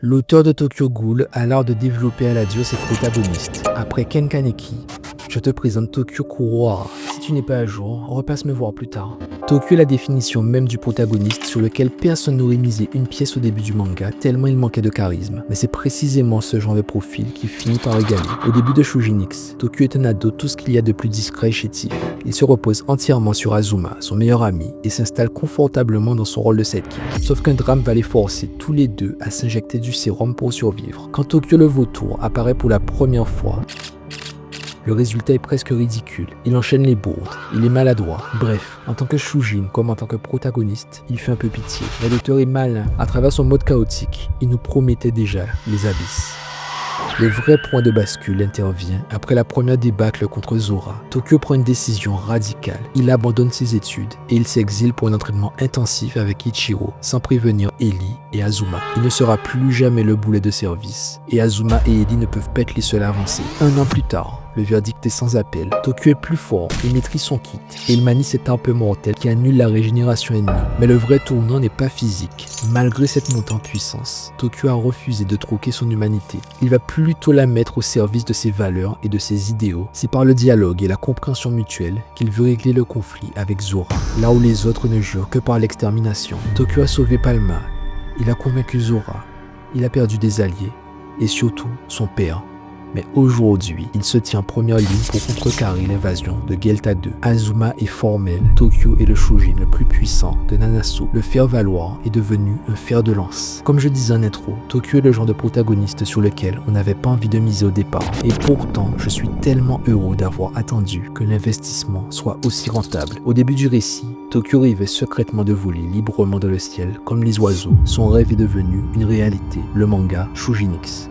L'auteur de Tokyo Ghoul a l'art de développer à la dure ses protagonistes. Après Ken Kaneki, je te présente Tokyo Kurohara. Si tu n'es pas à jour, repasse me voir plus tard. Tokyo est la définition même du protagoniste sur lequel personne n'aurait misé une pièce au début du manga tellement il manquait de charisme. Mais c'est précisément ce genre de profil qui finit par égaler. Au début de Shujinix, Tokyo est un ado tout ce qu'il y a de plus discret et chétif. Il se repose entièrement sur Azuma, son meilleur ami, et s'installe confortablement dans son rôle de sidekick. Sauf qu'un drame va les forcer tous les deux à s'injecter du sérum pour survivre. Quand Tokyo le vautour apparaît pour la première fois, le résultat est presque ridicule. Il enchaîne les bourdes, il est maladroit. Bref, en tant que Shujin comme en tant que protagoniste, il fait un peu pitié. Mais l'auteur est malin. À travers son mode chaotique, il nous promettait déjà les abysses. Le vrai point de bascule intervient après la première débâcle contre Zora. Tokyo prend une décision radicale. Il abandonne ses études et il s'exile pour un entraînement intensif avec Ichiro, sans prévenir Ellie et Azuma. Il ne sera plus jamais le boulet de service, et Azuma et Ellie ne peuvent pas être les seuls à avancer. Un an plus tard, le verdict est sans appel. Tokyo est plus fort, il maîtrise son kit, et il manie cette arme mortelle qui annule la régénération ennemie. Mais le vrai tournant n'est pas physique. Malgré cette montée en puissance, Tokyo a refusé de troquer son humanité. Il va plutôt la mettre au service de ses valeurs et de ses idéaux. C'est par le dialogue et la compréhension mutuelle qu'il veut régler le conflit avec Zora, là où les autres ne jurent que par l'extermination. Tokyo a sauvé Palma, il a convaincu Zora, il a perdu des alliés, et surtout son père. Mais aujourd'hui, il se tient en première ligne pour contrecarrer l'invasion de Gelta 2. Azuma est formel, Tokyo est le Shujin le plus puissant de Nanaso. Le faire-valoir est devenu un fer de lance. Comme je disais en intro, Tokyo est le genre de protagoniste sur lequel on n'avait pas envie de miser au départ. Et pourtant, je suis tellement heureux d'avoir attendu que l'investissement soit aussi rentable. Au début du récit, Tokyo rêvait secrètement de voler librement dans le ciel comme les oiseaux. Son rêve est devenu une réalité, le manga Shujinix.